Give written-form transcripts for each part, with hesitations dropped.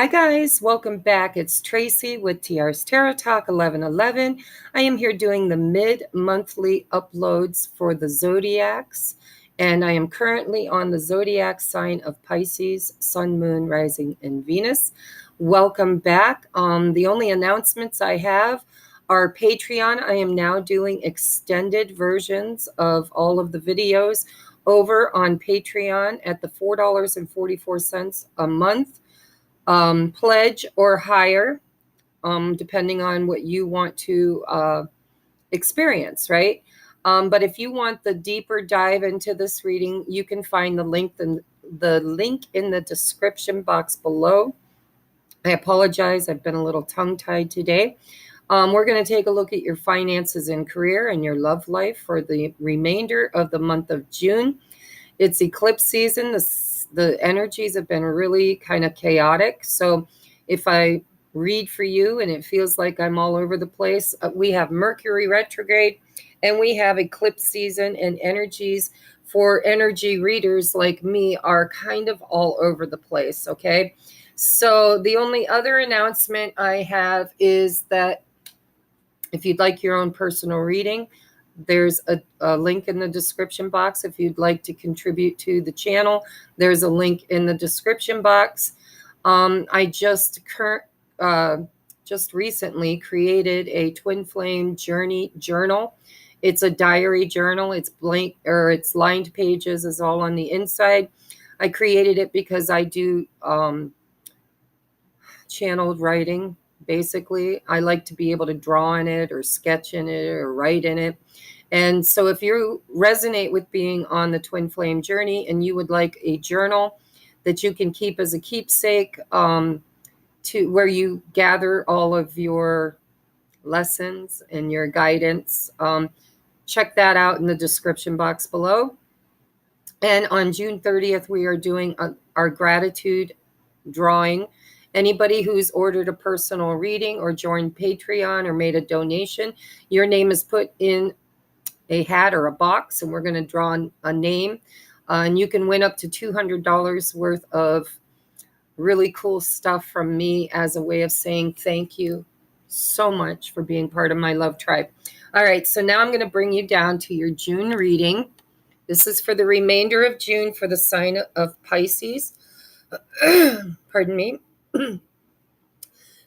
Hi guys, welcome back. It's Tracy with TR's Tarot Talk 1111. I am here doing the mid-monthly uploads for the zodiacs, and I am currently on the zodiac sign of Pisces, Sun, Moon, Rising, and Venus. Welcome back. The only announcements I have are Patreon. I am now doing extended versions of all of the videos over on Patreon at the $4.44 a month. Pledge or higher, depending on what you want to experience, right? But if you want the deeper dive into this reading, you can find the link in the description box below. I apologize, I've been a little tongue-tied today. We're going to take a look at your finances and career and your love life for the remainder of the month of June. It's eclipse season. The energies have been really kind of chaotic. So if I read for you and it feels like I'm all over the place, we have Mercury retrograde and we have eclipse season, and energies for energy readers like me are kind of all over the place. Okay. So the only other announcement I have is that if you'd like your own personal reading, there's a link in the description box. If you'd like to contribute to the channel, there's a link in the description box. I just recently created a twin flame journey journal. It's a diary journal. It's blank, or it's lined pages is all on the inside. I created it because I do channeled writing. Basically, I like to be able to draw in it or sketch in it or write in it. And so if you resonate with being on the twin flame journey and you would like a journal that you can keep as a keepsake, to where you gather all of your lessons and your guidance, check that out in the description box below. And on June 30th, we are doing our gratitude drawing. Anybody who's ordered a personal reading or joined Patreon or made a donation, your name is put in a hat or a box, and we're going to draw a name. And you can win up to $200 worth of really cool stuff from me as a way of saying thank you so much for being part of my love tribe. All right, so now I'm going to bring you down to your June reading. This is for the remainder of June for the sign of Pisces. Pardon me.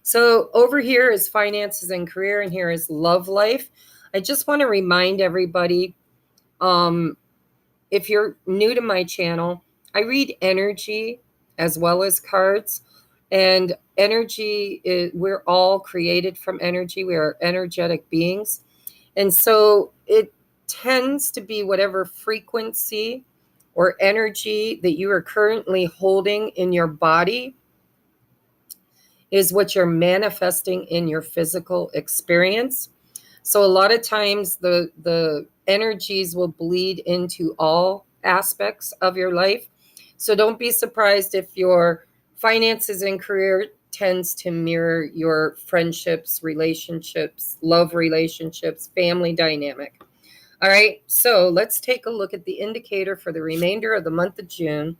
So over here is finances and career, and here is love life. I just want to remind everybody, if you're new to my channel, I read energy as well as cards. And energy, we're all created from energy. We are energetic beings. And so it tends to be whatever frequency or energy that you are currently holding in your body is what you're manifesting in your physical experience. So a lot of times the energies will bleed into all aspects of your life. So don't be surprised if your finances and career tends to mirror your friendships, relationships, love relationships, family dynamic. All right, so let's take a look at the indicator for the remainder of the month of June.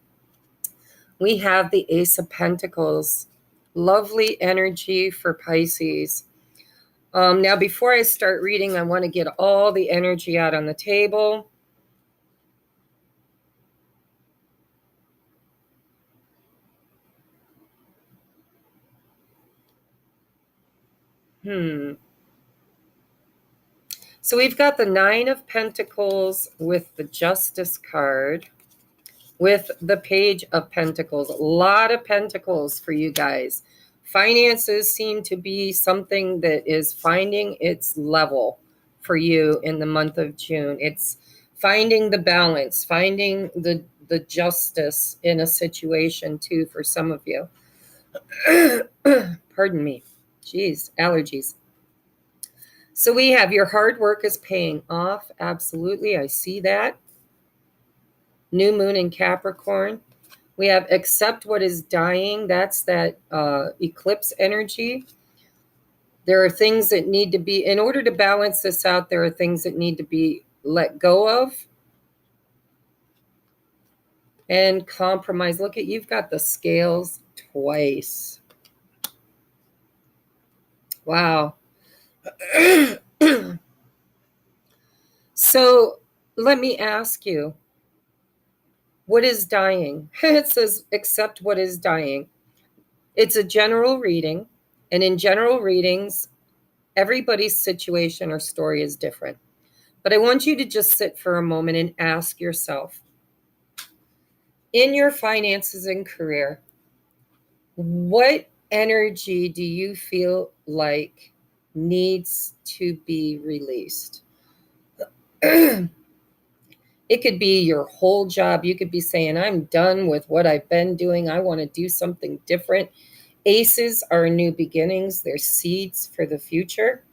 We have the Ace of Pentacles. Lovely energy for Pisces. Now, before I start reading, I want to get all the energy out on the table. So we've got the Nine of Pentacles with the Justice card, with the Page of Pentacles. A lot of pentacles for you guys. Finances seem to be something that is finding its level for you in the month of June. It's finding the balance, finding the justice in a situation too for some of you. Pardon me. Jeez, allergies. So we have your hard work is paying off. Absolutely, I see that. New moon in Capricorn. We have accept what is dying. That's that eclipse energy. There are things that need to be, in order to balance this out, there are things that need to be let go of. And compromise. Look at, you've got the scales twice. Wow. So let me ask you, what is dying? It says, accept what is dying. It's a general reading. And in general readings, everybody's situation or story is different. But I want you to just sit for a moment and ask yourself, in your finances and career, what energy do you feel like needs to be released? It could be your whole job. You could be saying, I'm done with what I've been doing. I want to do something different. Aces are new beginnings. They're seeds for the future.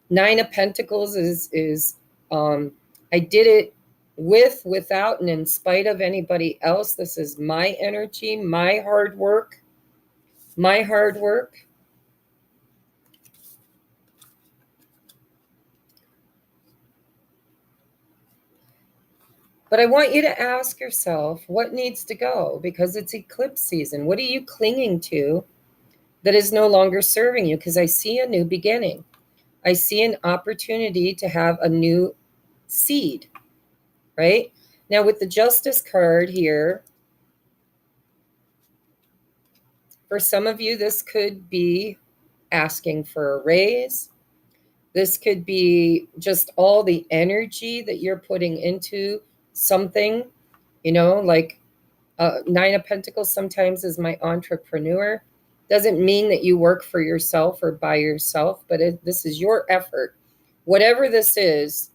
Nine of Pentacles is I did it with, without, and in spite of anybody else. This is my energy, my hard work, my hard work. But I want you to ask yourself, what needs to go? Because it's eclipse season. What are you clinging to that is no longer serving you? Because I see a new beginning. I see an opportunity to have a new seed, right? Now with the Justice card here, for some of you, this could be asking for a raise. This could be just all the energy that you're putting into something, like Nine of Pentacles sometimes is my entrepreneur. Doesn't mean that you work for yourself or by yourself, but this is your effort. Whatever this is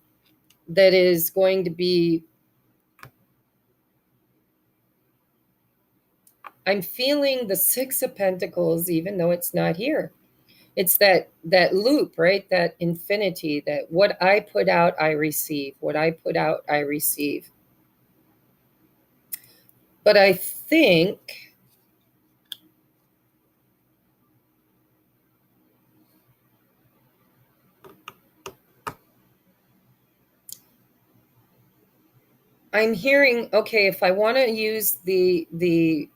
that is going to be, I'm feeling the Six of Pentacles, even though it's not here. It's that loop, right? That infinity, that what I put out, I receive. What I put out, I receive. But I think I'm hearing, okay, if I want to use the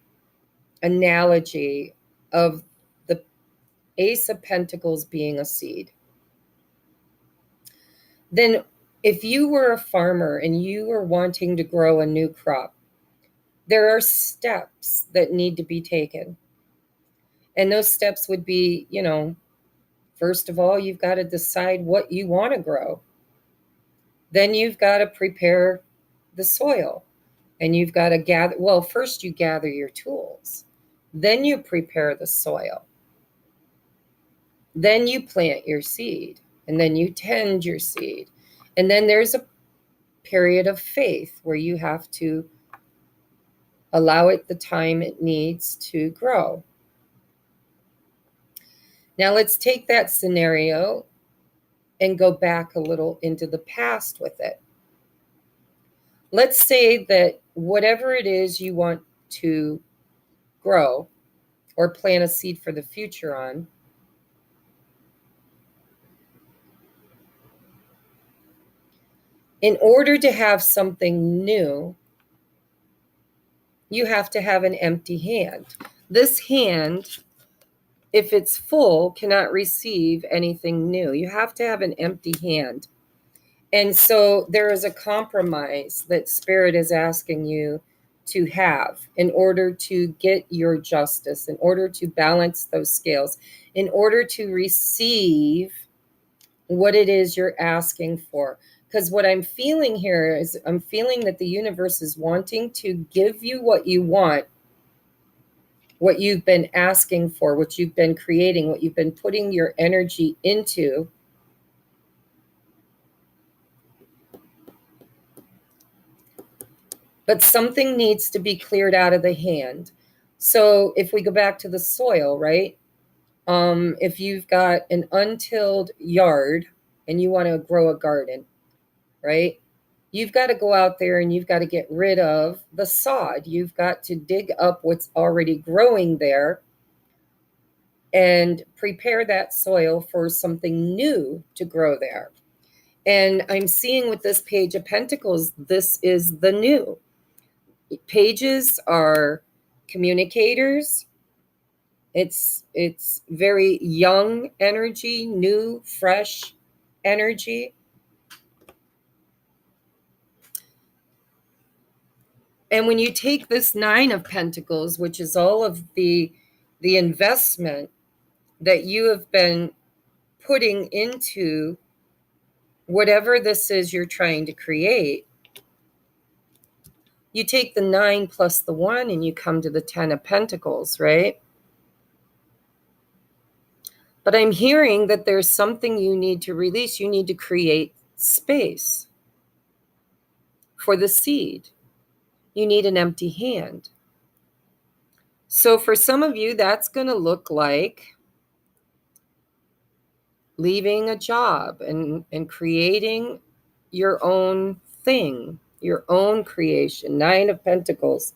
analogy of the Ace of Pentacles being a seed, then if you were a farmer and you were wanting to grow a new crop, there are steps that need to be taken. And those steps would be, first of all, you've got to decide what you want to grow. Then you've got to prepare the soil. And you've got to gather, well, first you gather your tools. Then you prepare the soil. Then you plant your seed. And then you tend your seed. And then there's a period of faith where you have to allow it the time it needs to grow. Now let's take that scenario and go back a little into the past with it. Let's say that whatever it is you want to grow or plant a seed for the future on, in order to have something new, you have to have an empty hand. This hand, if it's full, cannot receive anything new. You have to have an empty hand. And so there is a compromise that Spirit is asking you to have in order to get your justice, in order to balance those scales, in order to receive what it is you're asking for. Because what I'm feeling here is I'm feeling that the universe is wanting to give you what you want, what you've been asking for, what you've been creating, what you've been putting your energy into. But something needs to be cleared out of the hand. So if we go back to the soil, right? If you've got an untilled yard and you want to grow a garden, right? You've got to go out there and you've got to get rid of the sod. You've got to dig up what's already growing there and prepare that soil for something new to grow there. And I'm seeing with this Page of Pentacles, this is the new. Pages are communicators, It's very young energy, new, fresh energy. And when you take this Nine of Pentacles, which is all of the investment that you have been putting into whatever this is you're trying to create, you take the 9 plus the 1 and you come to the 10 of Pentacles, right? But I'm hearing that there's something you need to release. You need to create space for the seed. You need an empty hand. So for some of you, that's going to look like leaving a job and creating your own thing, your own creation. 9 of Pentacles.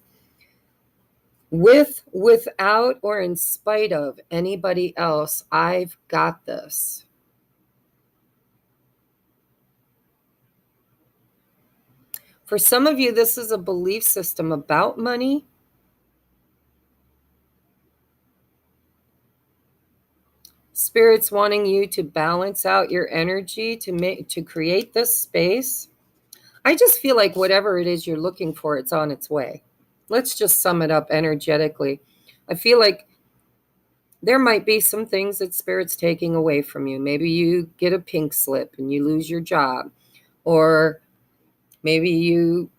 With, without, or in spite of anybody else, I've got this. For some of you, this is a belief system about money. Spirit's wanting you to balance out your energy to create this space. I just feel like whatever it is you're looking for, it's on its way. Let's just sum it up energetically. I feel like there might be some things that Spirit's taking away from you. Maybe you get a pink slip and you lose your job, or maybe you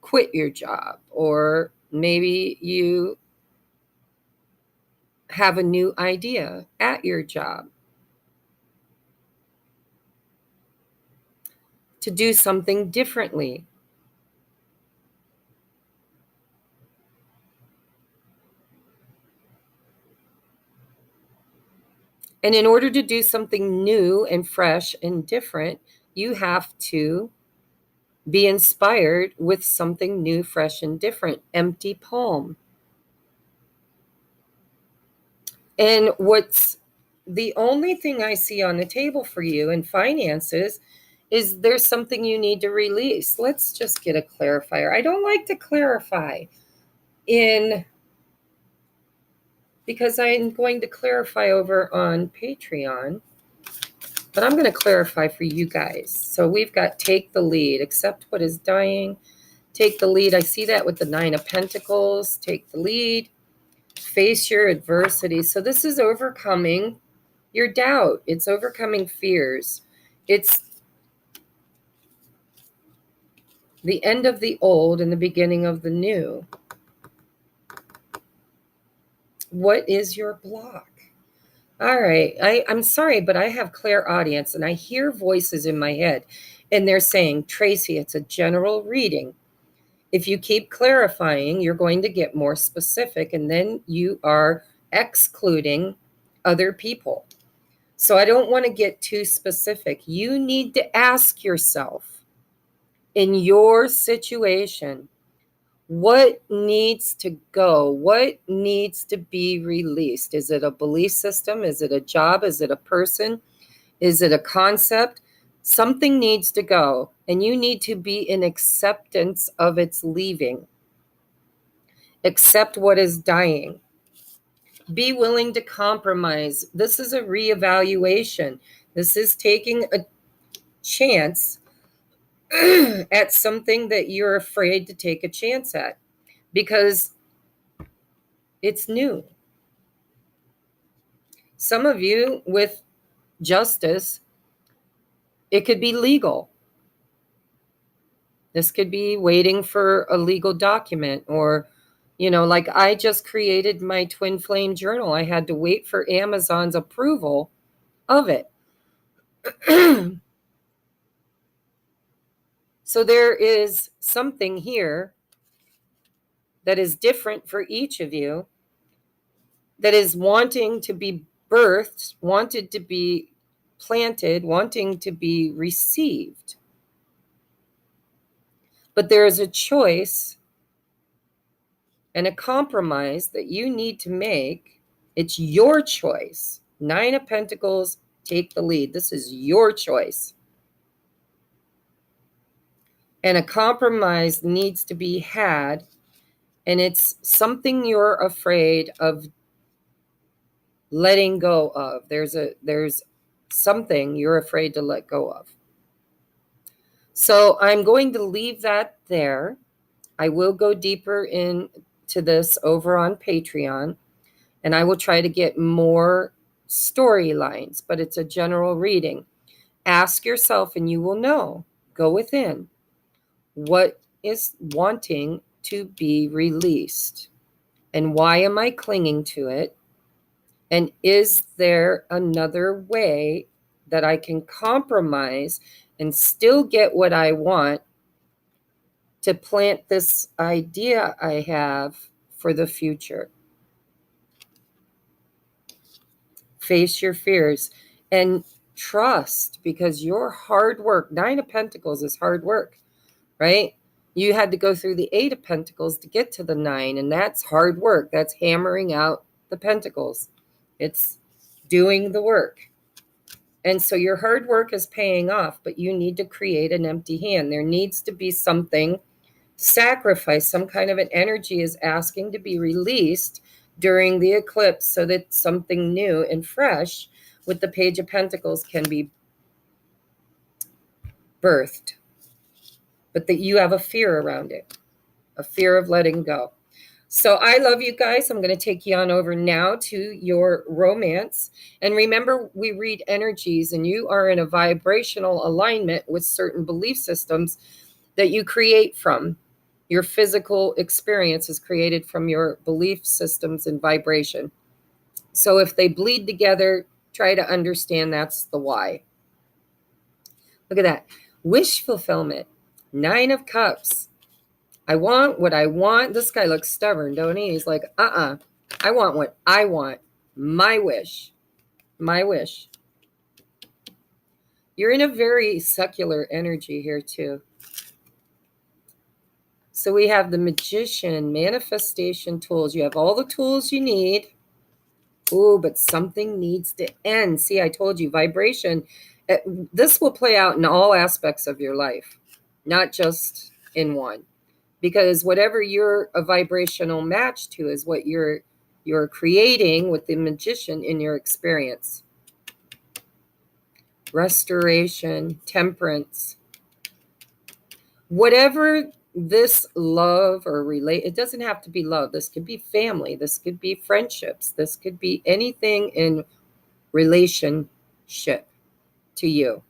quit your job, or maybe you have a new idea at your job to do something differently. And in order to do something new and fresh and different, you have to be inspired with something new, fresh, and different. Empty palm. And what's the only thing I see on the table for you in finances is there's something you need to release. Let's just get a clarifier. I don't like to clarify because I'm going to clarify over on Patreon, but I'm going to clarify for you guys. So we've got take the lead, accept what is dying, take the lead. I see that with the 9 of Pentacles, take the lead, face your adversity. So this is overcoming your doubt. It's overcoming fears. It's the end of the old and the beginning of the new. What is your block? All right. I'm sorry, but I have clairaudience and I hear voices in my head and they're saying, Tracie, it's a general reading. If you keep clarifying, you're going to get more specific and then you are excluding other people. So I don't want to get too specific. You need to ask yourself, in your situation, what needs to go? What needs to be released? Is it a belief system? Is it a job? Is it a person? Is it a concept? Something needs to go, and you need to be in acceptance of its leaving. Accept what is dying. Be willing to compromise. This is a reevaluation. This is taking a chance at something that you're afraid to take a chance at because it's new. Some of you with justice, it could be legal. This could be waiting for a legal document or, like I just created my twin flame journal. I had to wait for Amazon's approval of it. So there is something here that is different for each of you, that is wanting to be birthed, wanted to be planted, wanting to be received. But there is a choice and a compromise that you need to make. It's your choice. 9 of Pentacles, take the lead. This is your choice. And a compromise needs to be had. And it's something you're afraid of letting go of. There's something you're afraid to let go of. So I'm going to leave that there. I will go deeper into this over on Patreon, and I will try to get more storylines, but it's a general reading. Ask yourself and you will know. Go within. What is wanting to be released? And why am I clinging to it? And is there another way that I can compromise and still get what I want to plant this idea I have for the future? Face your fears and trust, because your hard work, 9 of Pentacles is hard work, right? You had to go through the 8 of Pentacles to get to the 9, and that's hard work. That's hammering out the Pentacles. It's doing the work. And so your hard work is paying off, but you need to create an empty hand. There needs to be something sacrifice, some kind of an energy is asking to be released during the eclipse so that something new and fresh with the Page of Pentacles can be birthed. But that you have a fear around it, a fear of letting go. So I love you guys. I'm going to take you on over now to your romance. And remember, we read energies, and you are in a vibrational alignment with certain belief systems that you create from. Your physical experience is created from your belief systems and vibration. So if they bleed together, try to understand that's the why. Look at that. Wish fulfillment. 9 of Cups. I want what I want. This guy looks stubborn, don't he? He's like, I want what I want. My wish. My wish. You're in a very secular energy here too. So we have the Magician, manifestation tools. You have all the tools you need. Ooh, but something needs to end. See, I told you, vibration. This will play out in all aspects of your life, not just in one. Because whatever you're a vibrational match to is what you're creating with the Magician in your experience. Restoration, temperance. Whatever this love or relate, it doesn't have to be love. This could be family. This could be friendships. This could be anything in relationship to you.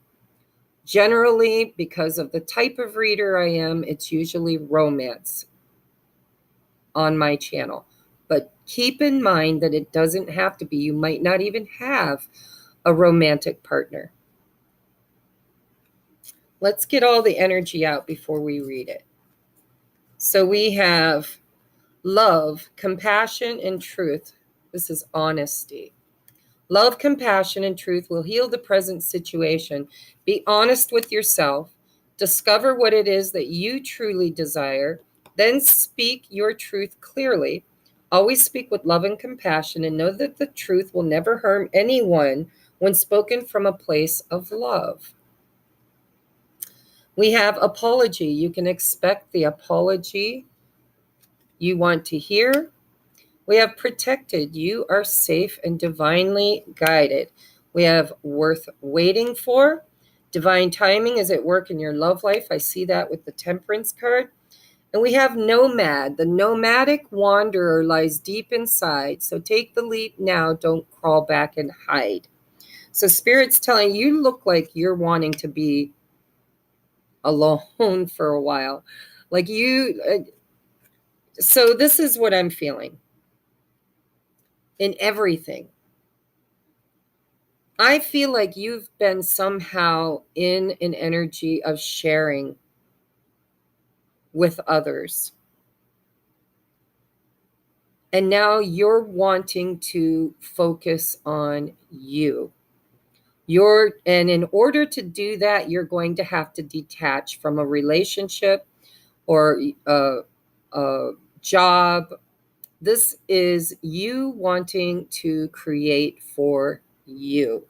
Generally, because of the type of reader I am, it's usually romance on my channel. But keep in mind that it doesn't have to be. You might not even have a romantic partner. Let's get all the energy out before we read it. So we have love, compassion, and truth. This is honesty. Love, compassion, and truth will heal the present situation. Be honest with yourself. Discover what it is that you truly desire. Then speak your truth clearly. Always speak with love and compassion, and know that the truth will never harm anyone when spoken from a place of love. We have apology. You can expect the apology you want to hear. We have protected. You are safe and divinely guided. We have worth waiting for. Divine timing is at work in your love life. I see that with the Temperance card. And we have nomad. The nomadic wanderer lies deep inside. So take the leap now. Don't crawl back and hide. So Spirit's telling you, look like you're wanting to be alone for a while. Like you. So this is what I'm feeling. In everything. I feel like you've been somehow in an energy of sharing with others. And now you're wanting to focus on you. And in order to do that, you're going to have to detach from a relationship or a job. This is you wanting to create for you.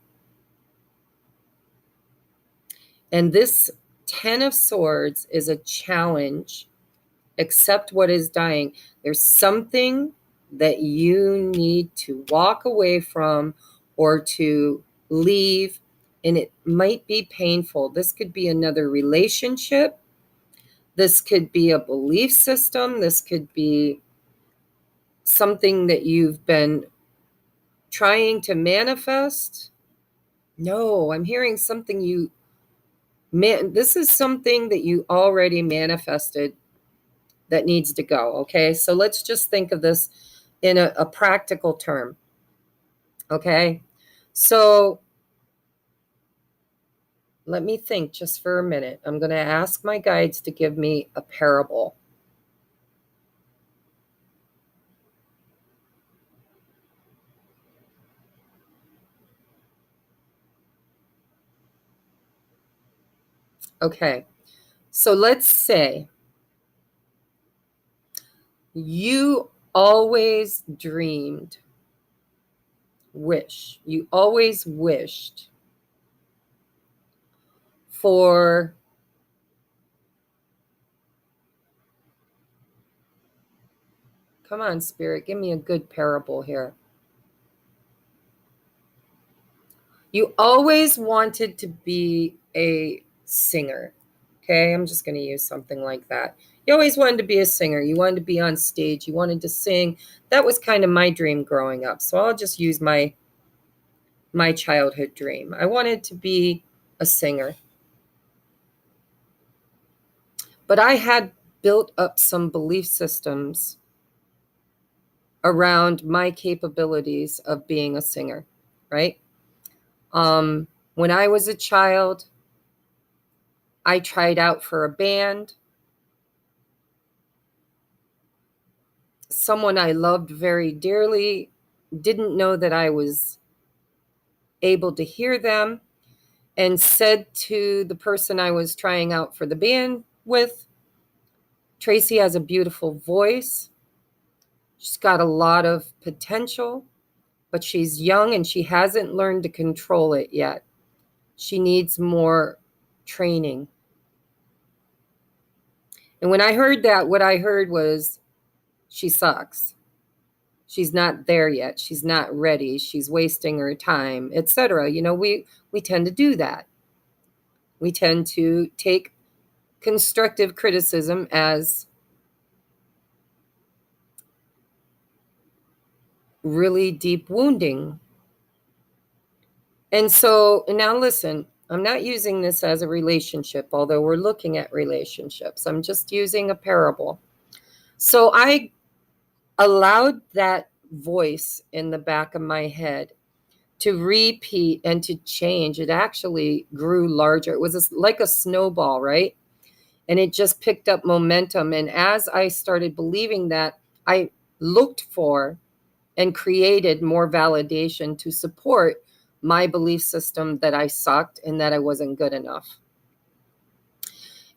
And this 10 of Swords is a challenge. Accept what is dying. There's something that you need to walk away from or to leave, and it might be painful. This could be another relationship. This could be a belief system. This could be something that you've been trying to manifest. No, I'm hearing something this is something that you already manifested that needs to go, okay? So let's just think of this in a practical term, okay? So let me think just for a minute. I'm going to ask my guides to give me a parable. Okay, so let's say you always you always wished for come on, Spirit, give me a good parable here. You always wanted to be a singer. Okay, I'm just going to use something like that. You always wanted to be a singer. You wanted to be on stage. You wanted to sing. That was kind of my dream growing up. So I'll just use my childhood dream. I wanted to be a singer. But I had built up some belief systems around my capabilities of being a singer, right? When I was a child, I tried out for a band. Someone I loved very dearly didn't know that I was able to hear them and said to the person I was trying out for the band with, "Tracie has a beautiful voice. She's got a lot of potential, but she's young and she hasn't learned to control it yet. She needs more training." And when I heard that, what I heard was, she sucks. She's not there yet. She's not ready. She's wasting her time, etc. You know, we tend to do that. We tend to take constructive criticism as really deep wounding. And so now listen, I'm not using this as a relationship, although we're looking at relationships. I'm just using a parable. So I allowed that voice in the back of my head to repeat and to change. It actually grew larger. It was like a snowball, right? And it just picked up momentum. And as I started believing that, I looked for and created more validation to support my belief system that I sucked and that I wasn't good enough.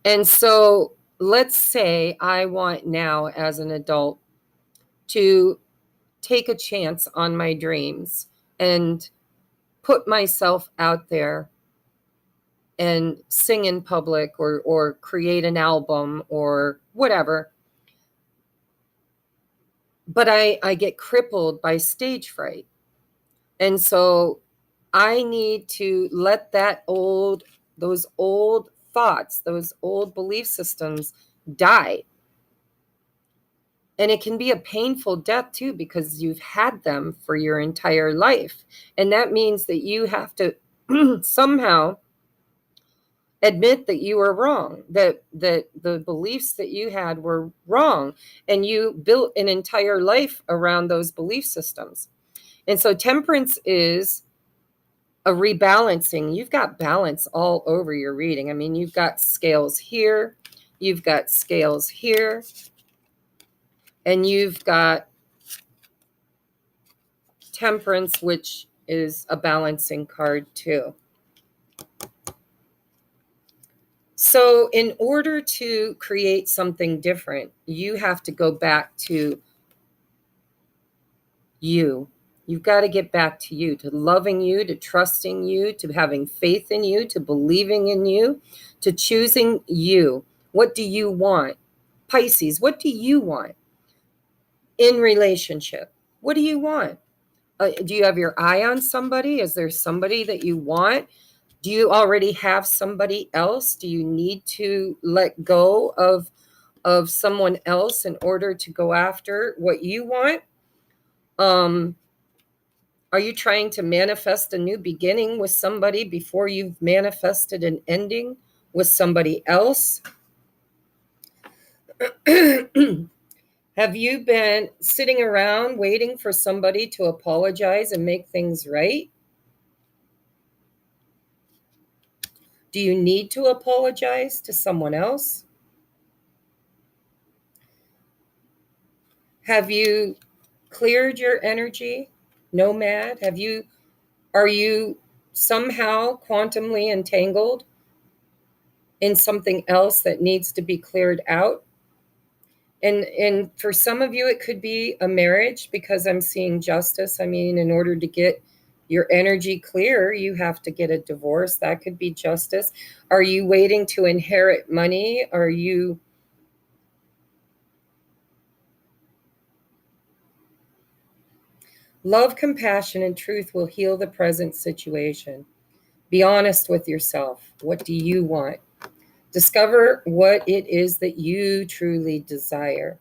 And so let's say I want now, as an adult, to take a chance on my dreams and put myself out there and sing in public or create an album or whatever. But I get crippled by stage fright. And so I need to let those old thoughts, those old belief systems die. And it can be a painful death too, because you've had them for your entire life. And that means that you have to somehow admit that you were wrong, that the beliefs that you had were wrong, and you built an entire life around those belief systems. And so temperance is a rebalancing. You've got balance all over your reading. I mean, you've got scales here, you've got scales here, and you've got temperance, which is a balancing card too. So in order to create something different, you have to go back to you. You've got to get back to you, to loving you, to trusting you, to having faith in you, to believing in you, to choosing you. What do you want? Pisces, what do you want? in relationship? What do you want? Do you have your eye on somebody? Is there somebody that you want? Do you already have somebody else? Do you need to let go of someone else in order to go after what you want? Are you trying to manifest a new beginning with somebody before you've manifested an ending with somebody else? Have you been sitting around waiting for somebody to apologize and make things right? Do you need to apologize to someone else? Have you cleared your energy, nomad? Are you somehow quantumly entangled in something else that needs to be cleared out? And for some of you, it could be a marriage, because I'm seeing justice. I mean, in order to get your energy clear, you have to get a divorce. That could be justice. Are you waiting to inherit money? Are you... Love, compassion, and truth will heal the present situation. Be honest with yourself. What do you want? Discover what it is that you truly desire.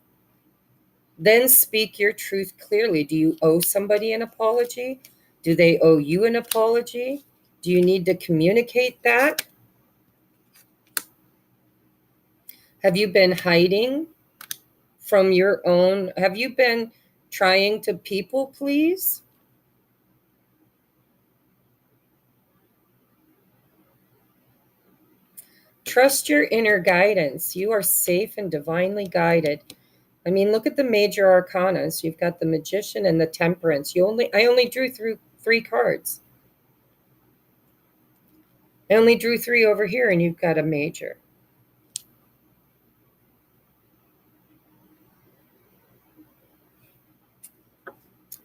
Then speak your truth clearly. Do you owe somebody an apology? Do they owe you an apology? Do you need to communicate that? Have you been hiding from your own? Have you been trying to people please? Trust your inner guidance. You are safe and divinely guided. I mean, look at the major arcanas. You've got the Magician and the Temperance. I only drew through 3 cards. I only drew 3 over here, and you've got a major.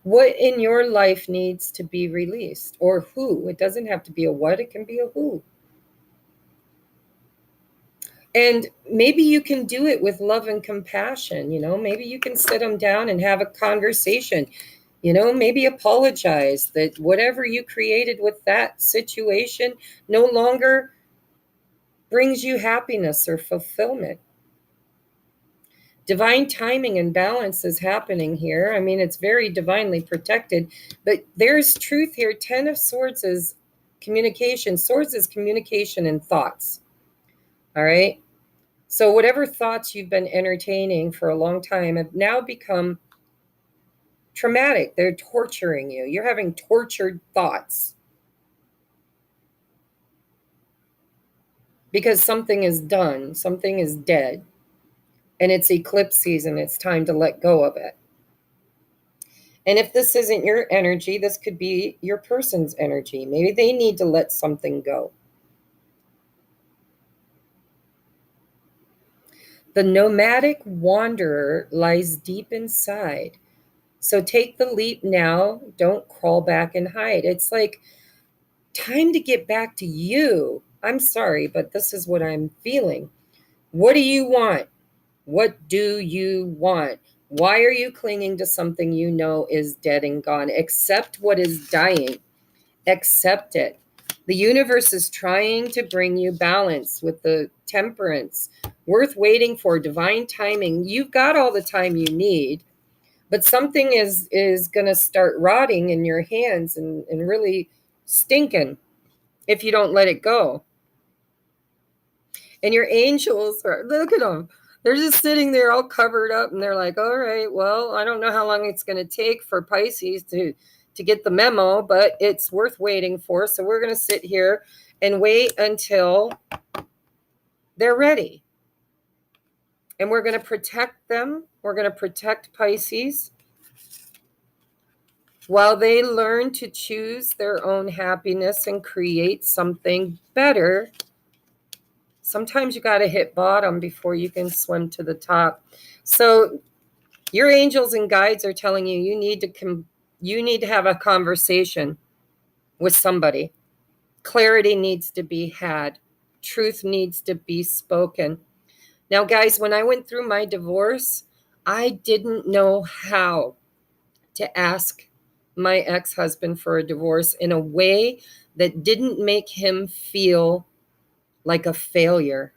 What in your life needs to be released, or who? It doesn't have to be a what, it can be a who. And maybe you can do it with love and compassion. Maybe you can sit them down and have a conversation. Maybe apologize that whatever you created with that situation no longer brings you happiness or fulfillment. Divine timing and balance is happening here. I mean, it's very divinely protected, but there's truth here. 10 of Swords is communication. Swords is communication and thoughts. All right. So whatever thoughts you've been entertaining for a long time have now become traumatic. They're torturing you. You're having tortured thoughts because something is done, something is dead, and it's eclipse season. It's time to let go of it. And if this isn't your energy, this could be your person's energy. Maybe they need to let something go. The nomadic wanderer lies deep inside. So take the leap now. Don't crawl back and hide. It's like time to get back to you. I'm sorry, but this is what I'm feeling. What do you want? What do you want? Why are you clinging to something you know is dead and gone? Accept what is dying. Accept it. The universe is trying to bring you balance with the Temperance. Worth waiting for, divine timing. You've got all the time you need, but something is going to start rotting in your hands and really stinking if you don't let it go. And your angels are, look at them. They're just sitting there all covered up, and they're like, all right, well, I don't know how long it's going to take for Pisces to get the memo, but it's worth waiting for. So we're going to sit here and wait until they're ready. And we're going to protect them. We're going to protect Pisces while they learn to choose their own happiness and create something better. Sometimes you got to hit bottom before you can swim to the top. So your angels and guides are telling you you need to have a conversation with somebody. Clarity needs to be had. Truth needs to be spoken. Now, guys, when I went through my divorce, I didn't know how to ask my ex-husband for a divorce in a way that didn't make him feel like a failure,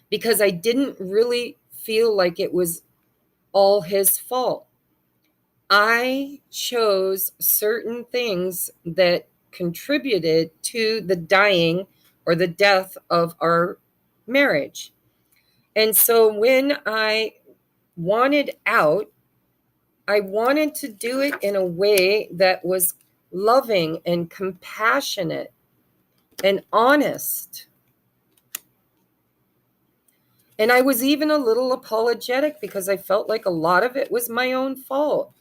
because I didn't really feel like it was all his fault. I chose certain things that contributed to the dying or the death of our marriage. And so when I wanted out, I wanted to do it in a way that was loving and compassionate and honest. And I was even a little apologetic because I felt like a lot of it was my own fault.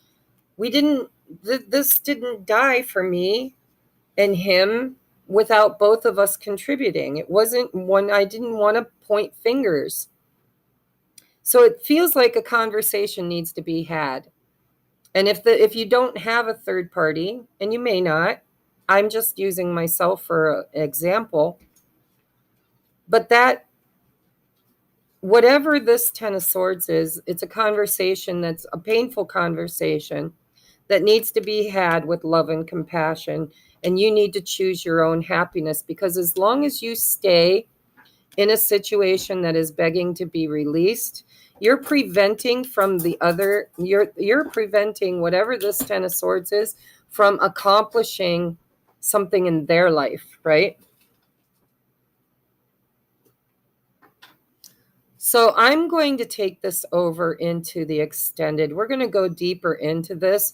This didn't die for me and him without both of us contributing. It wasn't one, I didn't want to point fingers. So it feels like a conversation needs to be had. And if you don't have a third party, and you may not, I'm just using myself for an example, but that whatever this Ten of Swords is, it's a conversation that's a painful conversation that needs to be had with love and compassion. And you need to choose your own happiness, because as long as you stay in a situation that is begging to be released, you're preventing from the other, you're preventing whatever this Ten of Swords is from accomplishing something in their life, right? So I'm going to take this over into the extended. We're going to go deeper into this.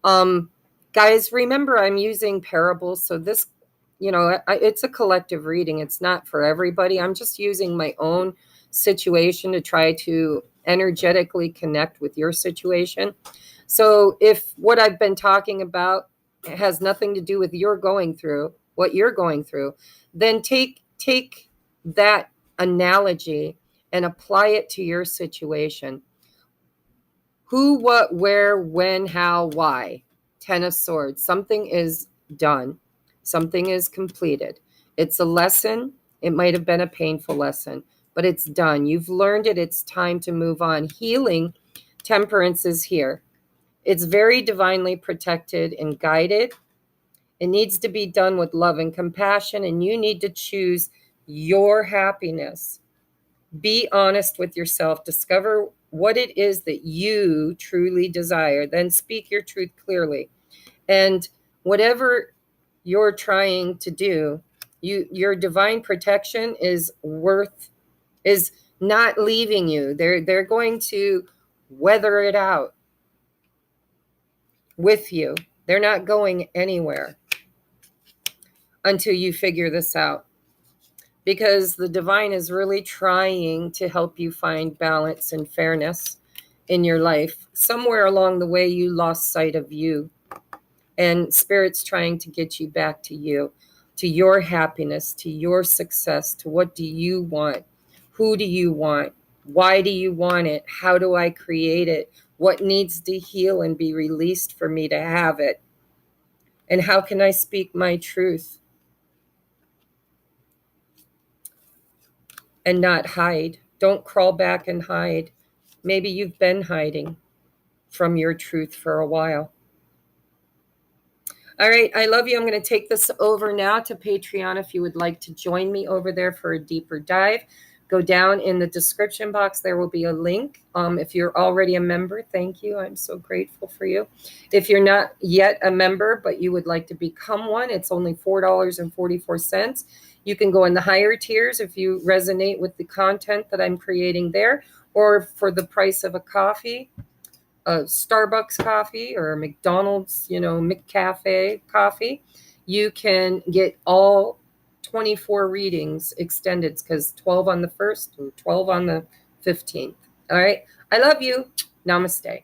Guys, remember, I'm using parables. So this, it's a collective reading. It's not for everybody. I'm just using my own situation to try to energetically connect with your situation. So if what I've been talking about has nothing to do with what you're going through, then take that analogy and apply it to your situation. Who, what, where, when, how, why. Ten of Swords. Something is done. Something is completed. It's a lesson. It might have been a painful lesson, but it's done. You've learned it. It's time to move on. Healing, Temperance is here. It's very divinely protected and guided. It needs to be done with love and compassion, and you need to choose your happiness. Be honest with yourself. Discover what it is that you truly desire. Then speak your truth clearly. And whatever you're trying to do, your divine protection is not leaving you. They're going to weather it out with you. They're not going anywhere until you figure this out. Because the divine is really trying to help you find balance and fairness in your life. Somewhere along the way, you lost sight of you. And Spirit's trying to get you back to you, to your happiness, to your success, to what do you want? Who do you want? Why do you want it? How do I create it? What needs to heal and be released for me to have it? And how can I speak my truth and not hide? Don't crawl back and hide. Maybe you've been hiding from your truth for a while. All right, I love you. I'm going to take this over now to Patreon. If you would like to join me over there for a deeper dive, go down in the description box. There will be a link. If you're already a member, thank you. I'm so grateful for you. If you're not yet a member, but you would like to become one, it's only $4.44. You can go in the higher tiers if you resonate with the content that I'm creating there, or for the price of a coffee, a Starbucks coffee or a McDonald's, McCafe coffee, you can get all 24 readings extended, because 12 on the 1st and 12 on the 15th. All right. I love you. Namaste.